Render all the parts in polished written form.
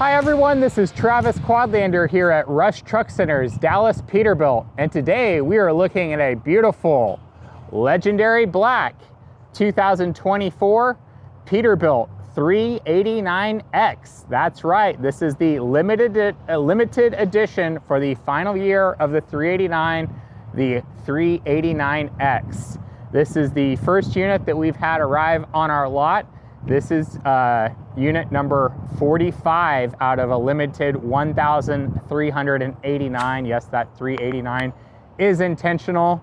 Hi everyone, this is Travis Quadlander here at Rush Truck Center's Dallas Peterbilt, and today we are looking at a beautiful, legendary black 2024 Peterbilt 389X. That's right, this is the limited edition for the final year of the 389, the 389X. This is the first unit that we've had arrive on our lot. This is unit number 45 out of a limited 1,389. Yes, that 389 is intentional.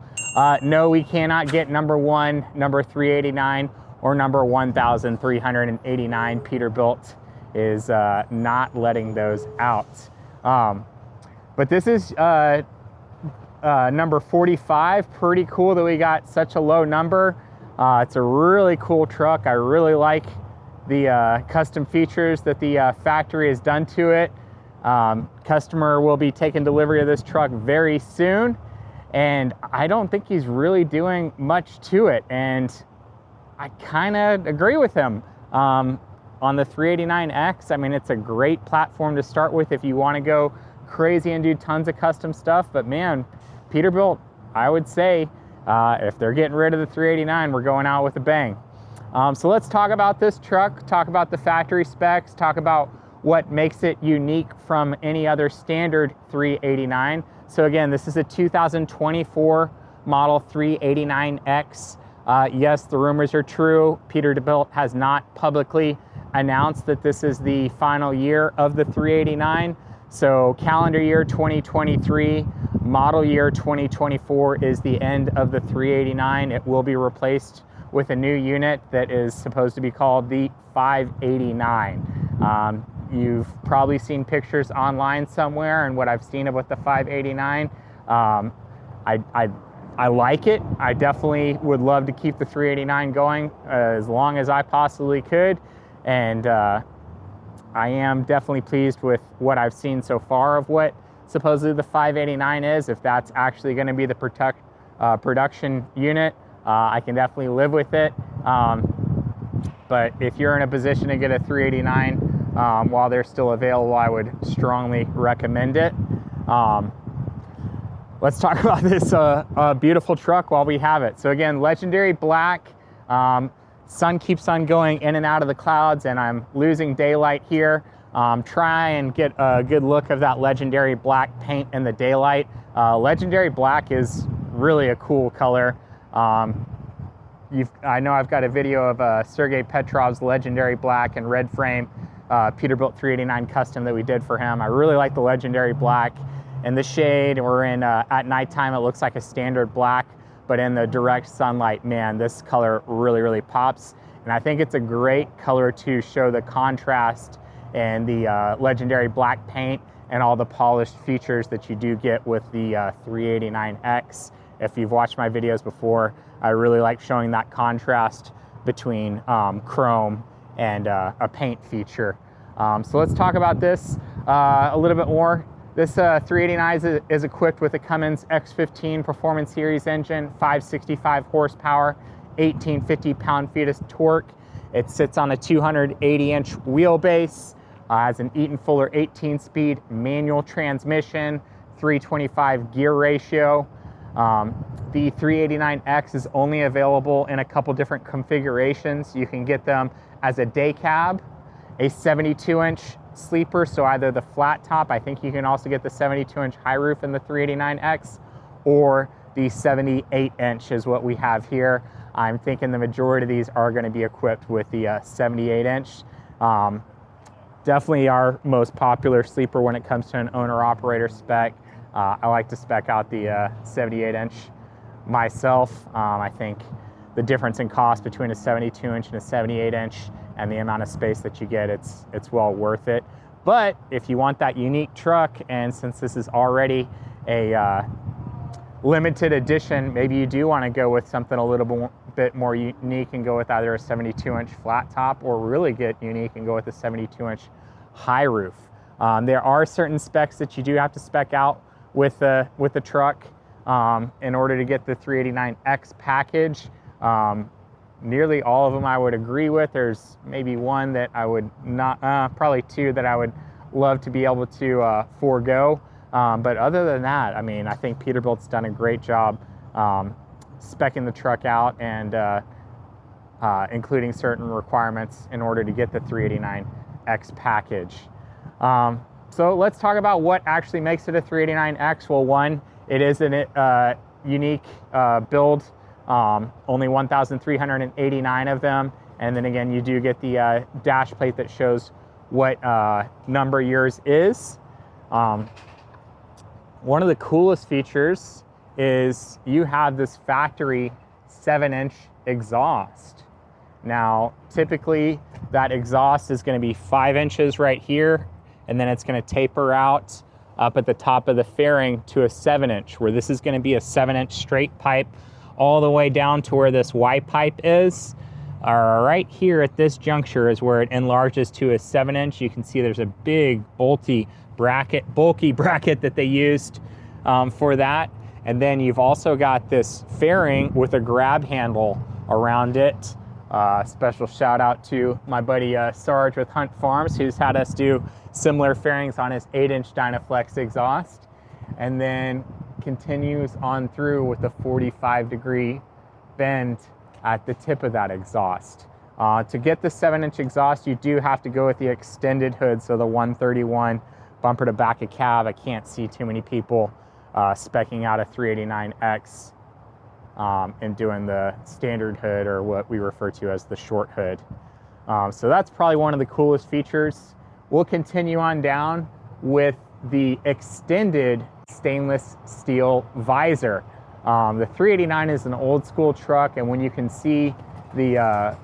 No, we cannot get number 1, number 389, or number 1,389. Peterbilt is not letting those out. But this is number 45. Pretty cool that we got such a low number. It's a really cool truck. I really like the custom features that the factory has done to it. Customer will be taking delivery of this truck very soon, and I don't think he's really doing much to it, and I kind of agree with him. On the 389X, I mean, it's a great platform to start with if you want to go crazy and do tons of custom stuff, but man, Peterbilt, I would say, if they're getting rid of the 389, we're going out with a bang. So let's talk about this truck, talk about the factory specs, talk about what makes it unique from any other standard 389. So again, this is a 2024 model 389X. Yes, the rumors are true. Peterbilt has not publicly announced that this is the final year of the 389. So calendar year 2023, model year 2024 is the end of the 389. It will be replaced with a new unit that is supposed to be called the 589. You've probably seen pictures online somewhere, and what I've seen of what the 589, I like it. I definitely would love to keep the 389 going as long as I possibly could, and I am definitely pleased with what I've seen so far of what supposedly the 589 is. If that's actually going to be the production unit, I can definitely live with it. But if you're in a position to get a 389 while they're still available, I would strongly recommend it. Let's talk about this beautiful truck while we have it. So again, legendary black. Sun keeps on going in and out of the clouds, and I'm losing daylight here. Try and get a good look of that legendary black paint in the daylight. Legendary black is really a cool color. I know I've got a video of Sergei Petrov's legendary black and red frame Peterbilt 389 custom that we did for him. I really like the legendary black in the shade. We're in at nighttime, it looks like a standard black, but in the direct sunlight, man, this color really pops. And I think it's a great color to show the contrast and the legendary black paint and all the polished features that you do get with the 389X. If you've watched my videos before, I really like showing that contrast between chrome and a paint feature. So let's talk about this a little bit more. This 389 is equipped with a Cummins X15 Performance Series engine, 565 horsepower, 1850 pound-feet of torque. It sits on a 280-inch wheelbase, has an Eaton Fuller 18-speed manual transmission, 325 gear ratio. The 389X is only available in a couple different configurations. You can get them as a day cab, a 72-inch sleeper, so either the flat top, I think you can also get the 72-inch high roof in the 389X, or the 78-inch is what we have here. I'm thinking the majority of these are going to be equipped with the 78-inch. Definitely our most popular sleeper when it comes to an owner-operator spec. I like to spec out the 78-inch myself. I think the difference in cost between a 72-inch and a 78-inch and the amount of space that you get, it's well worth it. But if you want that unique truck, and since this is already a limited edition, maybe you do want to go with something a little bit more unique and go with either a 72-inch flat top, or really get unique and go with a 72-inch high roof. There are certain specs that you do have to spec out with the truck in order to get the 389X package. Nearly all of them I would agree with. There's maybe one that I would not, probably two that I would love to be able to forego. But other than that, I mean, I think Peterbilt's done a great job speccing the truck out and including certain requirements in order to get the 389X package. So let's talk about what actually makes it a 389X. Well, one, it is a unique build, only 1,389 of them. And then again, you do get the dash plate that shows what number yours is. One of the coolest features is you have this factory 7-inch exhaust. Now, typically that exhaust is going to be 5 inches right here, and then it's going to taper out up at the top of the fairing to a 7-inch, where this is going to be a 7-inch straight pipe all the way down to where this Y pipe is. Right here at this juncture is where it enlarges to a 7-inch. You can see there's a big bulky bracket that they used for that. And then you've also got this fairing with a grab handle around it. Special shout out to my buddy Sarge with Hunt Farms, who's had us do similar fairings on his 8-inch Dynaflex exhaust. And then continues on through with a 45-degree bend at the tip of that exhaust. To get the 7-inch exhaust, you do have to go with the extended hood, so the 131 bumper to back of cab. I can't see too many people speccing out a 389X and doing the standard hood, or what we refer to as the short hood. So that's probably one of the coolest features. We'll continue on down with the extended stainless steel visor. The 389 is an old school truck, and when you can see the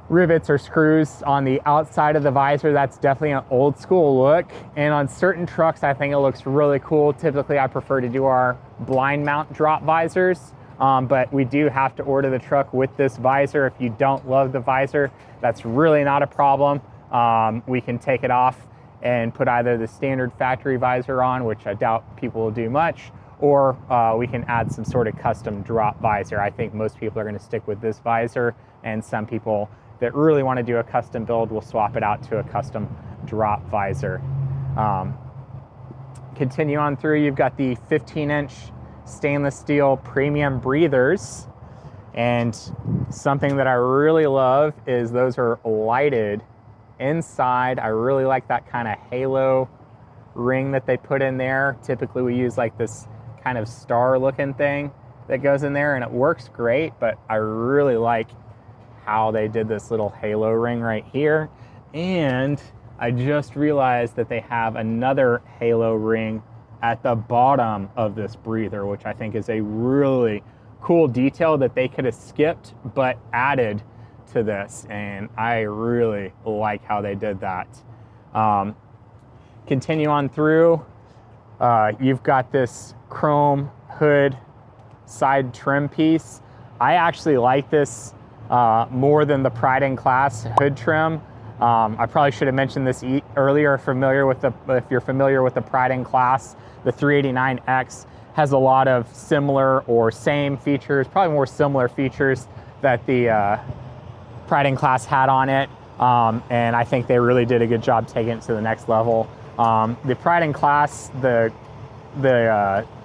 rivets or screws on the outside of the visor, that's definitely an old school look. And on certain trucks, I think it looks really cool. Typically, I prefer to do our blind mount drop visors, but we do have to order the truck with this visor. If you don't love the visor, that's really not a problem. We can take it off and put either the standard factory visor on, which I doubt people will do much, or we can add some sort of custom drop visor. I think most people are going to stick with this visor, and some people that really want to do a custom build will swap it out to a custom drop visor. Continue on through, you've got the 15-inch stainless steel premium breathers, and something that I really love is those are lighted inside. I really like that kind of halo ring that they put in there. Typically we use like this kind of star looking thing that goes in there, and it works great, but I really like how they did this little halo ring right here. And I just realized that they have another halo ring at the bottom of this breather, which I think is a really cool detail that they could have skipped but added to this, and I really like how they did that. Continue on through, you've got this chrome hood side trim piece. I actually like this more than the Pride in Class hood trim. I probably should have mentioned this earlier. If you're familiar with the Pride in Class, the 389X has a lot of similar or same features, probably more similar features that the Pride in Class had on it, and I think they really did a good job taking it to the next level. The Pride in Class, the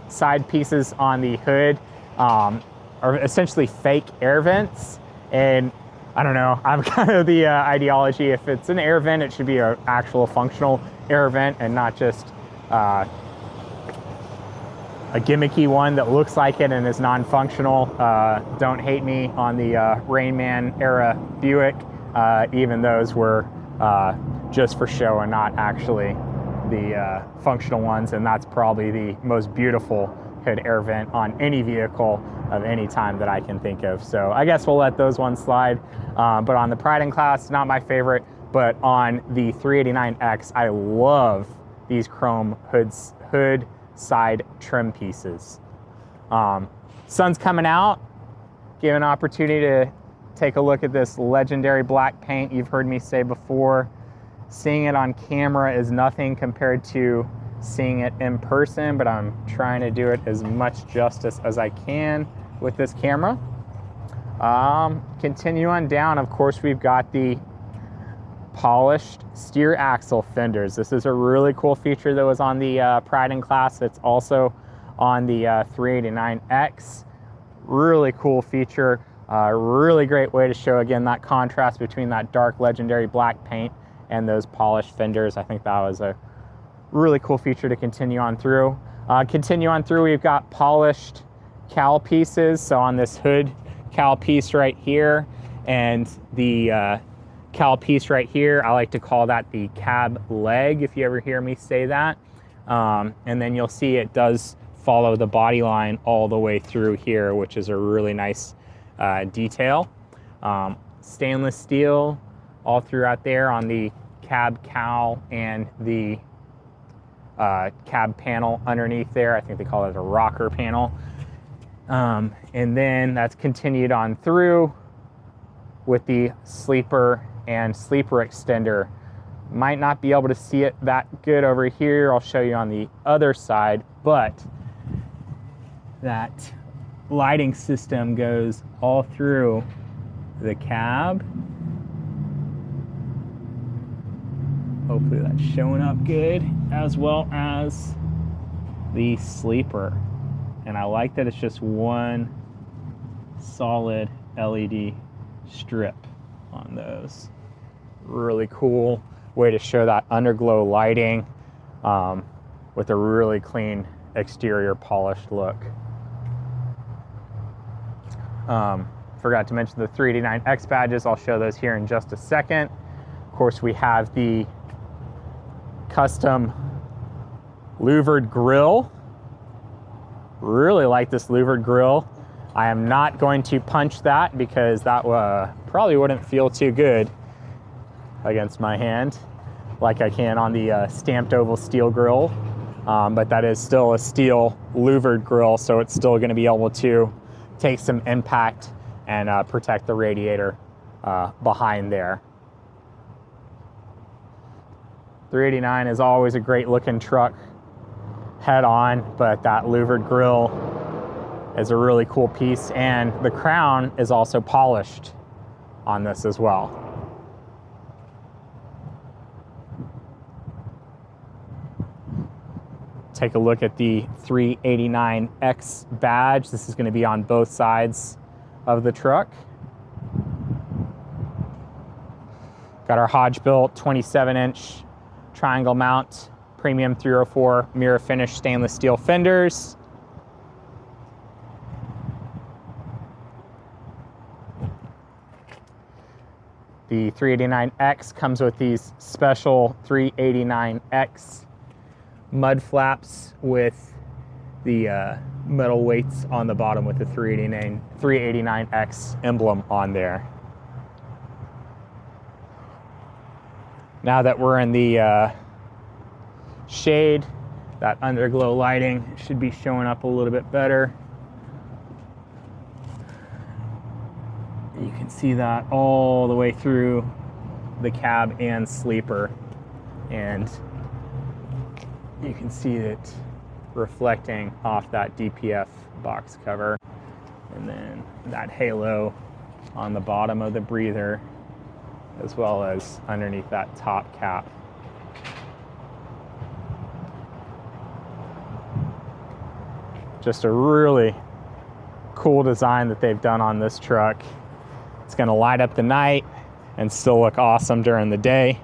side pieces on the hood are essentially fake air vents, and I don't know, I'm kind of the ideology, if it's an air vent, it should be an actual functional air vent and not just a gimmicky one that looks like it and is non-functional. Don't hate me on the Rain Man era Buick. Even those were just for show and not actually the functional ones, and that's probably the most beautiful hood air vent on any vehicle of any time that I can think of. So I guess we'll let those ones slide. But on the Pride in Class, not my favorite, but on the 389X, I love these chrome hood side trim pieces. Sun's coming out, give an opportunity to take a look at this legendary black paint. You've heard me say before, seeing it on camera is nothing compared to seeing it in person, but I'm trying to do it as much justice as I can with this camera. Continue on down, of course, we've got the polished steer axle fenders. This is a really cool feature that was on the Pride in Class. It's also on the 389X. Really cool feature. Really great way to show, again, that contrast between that dark legendary black paint and those polished fenders. I think that was a really cool feature to continue on through. We've got polished cowl pieces. So on this hood cowl piece right here and the cowl piece right here, I like to call that the cab leg, if you ever hear me say that. And then you'll see it does follow the body line all the way through here, which is a really nice detail. Stainless steel all throughout there on the cab cowl and the cab panel underneath there. I think they call it a rocker panel. And then that's continued on through with the sleeper and sleeper extender. Might not be able to see it that good over here. I'll show you on the other side, but that lighting system goes all through the cab. Hopefully that's showing up good, as well as the sleeper. And I like that it's just one solid LED strip on those. Really cool way to show that underglow lighting with a really clean exterior polished look. Forgot to mention the 389X badges. I'll show those here in just a second. Of course, we have the custom louvered grille. Really like this louvered grille. I am not going to punch that because that probably wouldn't feel too good against my hand like I can on the stamped oval steel grill. But that is still a steel louvered grill, so it's still going to be able to take some impact and protect the radiator behind there. 389 is always a great looking truck head on, but that louvered grille is a really cool piece, and the crown is also polished on this as well. Take a look at the 389X badge. This is going to be on both sides of the truck. Got our Hodge-built 27-inch triangle mount, premium 304 mirror finish stainless steel fenders. The 389X comes with these special 389X Mudflaps with the metal weights on the bottom with the 389X emblem on there. Now that we're in the shade, that underglow lighting should be showing up a little bit better. You can see that all the way through the cab and sleeper, and you can see it reflecting off that DPF box cover, and then that halo on the bottom of the breather, as well as underneath that top cap. Just a really cool design that they've done on this truck. It's going to light up the night and still look awesome during the day.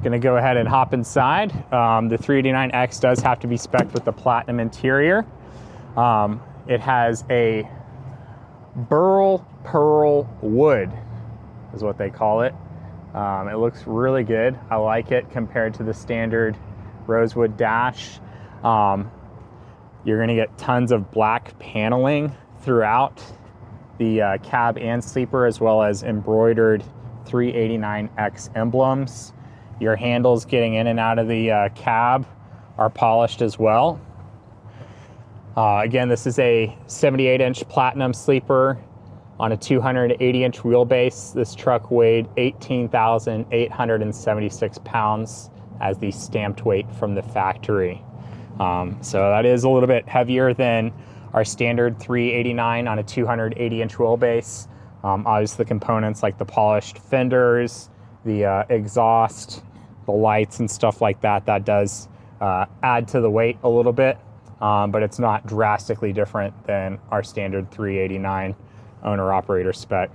Going to go ahead and hop inside. The 389X does have to be spec'd with the platinum interior. It has a Black Pearl wood, is what they call it. It looks really good. I like it compared to the standard rosewood dash. You're going to get tons of black paneling throughout the cab and sleeper, as well as embroidered 389X emblems. Your handles getting in and out of the cab are polished as well. Again, this is a 78-inch platinum sleeper on a 280-inch wheelbase. This truck weighed 18,876 pounds as the stamped weight from the factory. So that is a little bit heavier than our standard 389 on a 280-inch wheelbase. Obviously the components like the polished fenders, the exhaust, the lights and stuff like that, that does add to the weight a little bit, but it's not drastically different than our standard 389 owner-operator spec.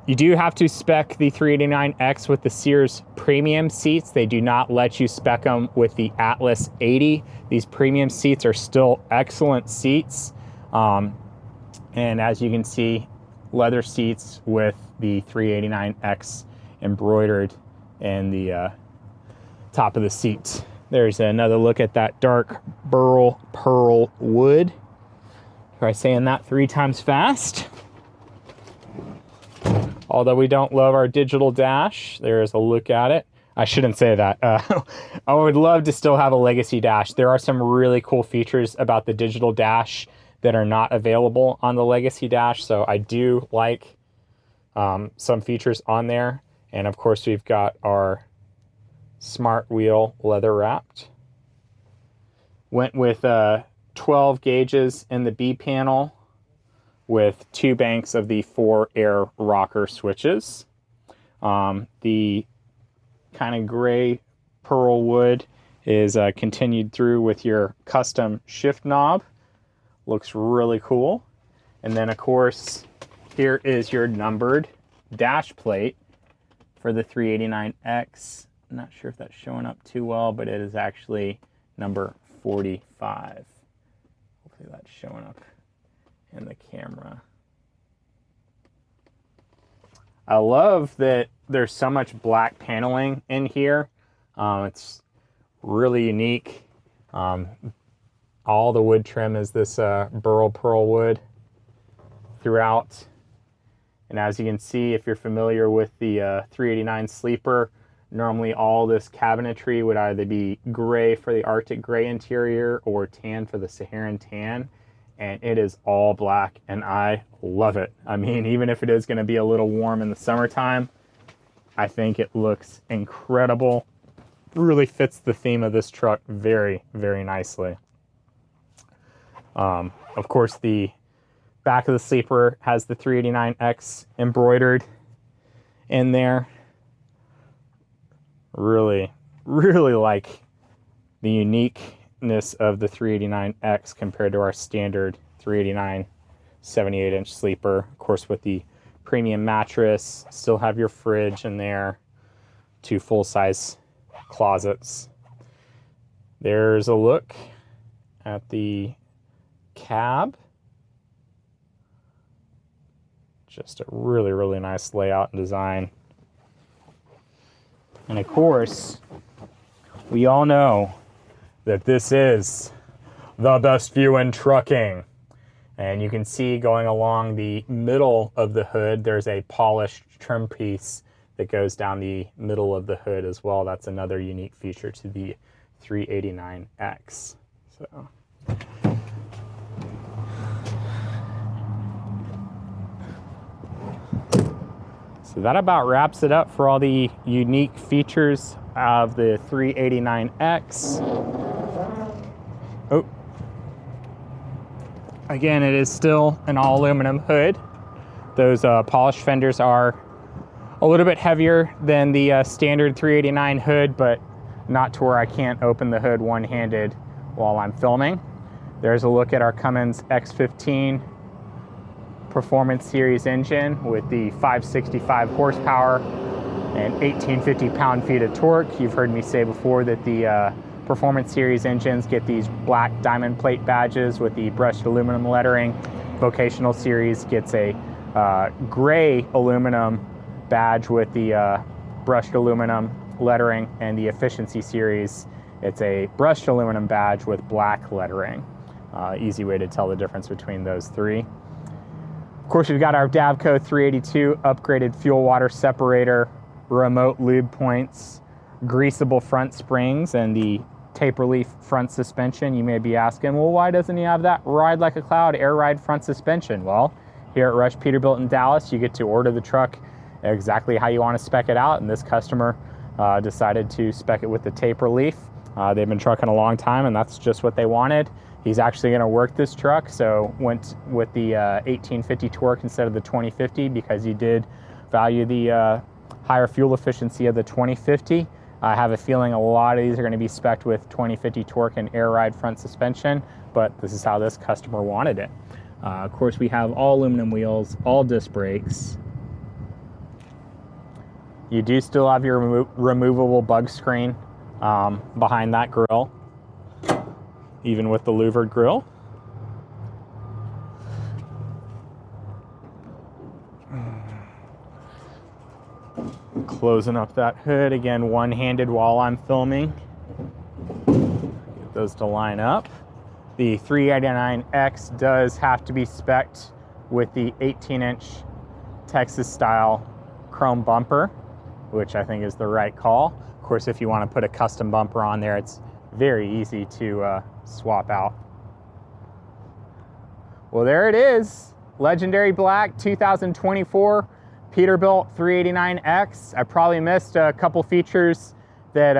You do have to spec the 389X with the Sears premium seats. They do not let you spec them with the Atlas 80. These premium seats are still excellent seats. And as you can see, leather seats with the 389X embroidered in the top of the seat. There's another look at that dark Black Pearl wood. Try saying that 3 times fast. Although we don't love our digital dash, there's a look at it. I shouldn't say that. I would love to still have a legacy dash. There are some really cool features about the digital dash that are not available on the legacy dash. So I do like some features on there. And of course, we've got our smart wheel leather wrapped. Went with 12 gauges in the B panel, with 2 banks of the 4-air rocker switches. The kind of gray pearl wood is continued through with your custom shift knob. Looks really cool. And then of course, here is your numbered dash plate for the 389X. I'm not sure if that's showing up too well, but it is actually number 45. Hopefully that's showing up in the camera. I love that there's so much black paneling in here. It's really unique. All the wood trim is this burl pearl wood throughout. And as you can see, if you're familiar with the 389 sleeper, normally all this cabinetry would either be gray for the Arctic gray interior or tan for the Saharan tan. And it is all black, and I love it. I mean, even if it is going to be a little warm in the summertime, I think it looks incredible. Really fits the theme of this truck very, very nicely. Of course, the back of the sleeper has the 389X embroidered in there. Really, really like the uniqueness of the 389X compared to our standard 389 78-inch sleeper. Of course, with the premium mattress, still have your fridge in there, 2 full-size closets. There's a look at the cab. Just a really, really nice layout and design. And of course, we all know that this is the best view in trucking. And you can see going along the middle of the hood, there's a polished trim piece that goes down the middle of the hood as well. That's another unique feature to the 389X. So that about wraps it up for all the unique features of the 389X. Oh. Again, it is still an all aluminum hood. Those polished fenders are a little bit heavier than the standard 389 hood, but not to where I can't open the hood one-handed while I'm filming. There's a look at our Cummins X15 Performance Series engine with the 565 horsepower and 1850 pound-feet of torque. You've heard me say before that the Performance Series engines get these black diamond plate badges with the brushed aluminum lettering. Vocational Series gets a gray aluminum badge with the brushed aluminum lettering, and the Efficiency Series, it's a brushed aluminum badge with black lettering. Easy way to tell the difference between those three. Of course, we've got our Davco 382 upgraded fuel water separator, remote lube points, greasable front springs, and the taper leaf front suspension. You may be asking, well, why doesn't he have that ride like a cloud air ride front suspension? Well, here at Rush Peterbilt in Dallas, you get to order the truck exactly how you want to spec it out, and this customer decided to spec it with the taper leaf. They've been trucking a long time, and that's just what they wanted. He's actually going to work this truck, so went with the 1850 torque instead of the 2050 because he did value the higher fuel efficiency of the 2050. I have a feeling a lot of these are going to be spec'd with 2050 torque and air ride front suspension, but this is how this customer wanted it. Of course, we have all aluminum wheels, all disc brakes. You do still have your removable bug screen behind that grille, even with the louvered grille. Closing up that hood, again, one-handed while I'm filming. Get those to line up. The 389X does have to be spec'd with the 18-inch Texas-style chrome bumper, which I think is the right call. Of course, if you want to put a custom bumper on there, it's very easy to swap out. Well, there it is. Legendary Black 2024 Peterbilt 389X. I probably missed a couple features that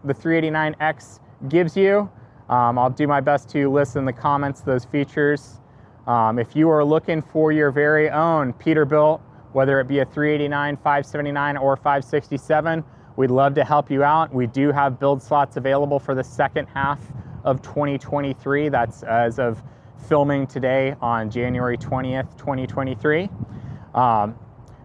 the 389X gives you. I'll do my best to list in the comments those features. If you are looking for your very own Peterbilt, whether it be a 389, 579, or 567, we'd love to help you out. We do have build slots available for the second half of 2023. That's as of filming today on January 20th, 2023.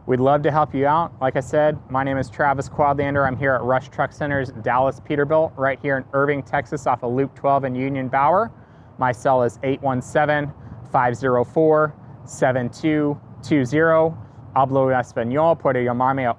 We'd love to help you out. Like I said, my name is Travis Quadlander. I'm here at Rush Truck Center's Dallas Peterbilt, right here in Irving, Texas, off of Loop 12 and Union Bower. My cell is 817-504-7220. Hablo español. Puede llamarme a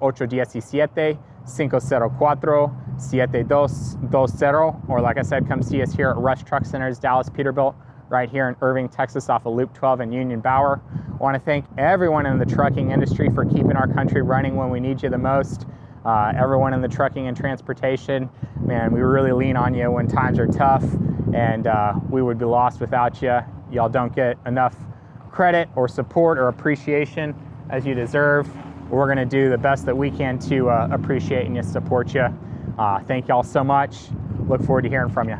817-504-7220, or like I said, come see us here at Rush Truck Center's Dallas Peterbilt, right here in Irving, Texas, off of Loop 12 and Union Bower. I want to thank everyone in the trucking industry for keeping our country running when we need you the most. Everyone in the trucking and transportation, man, we really lean on you when times are tough, and we would be lost without you. Y'all don't get enough credit or support or appreciation as you deserve. We're going to do the best that we can to appreciate and support you. Thank y'all so much. Look forward to hearing from you.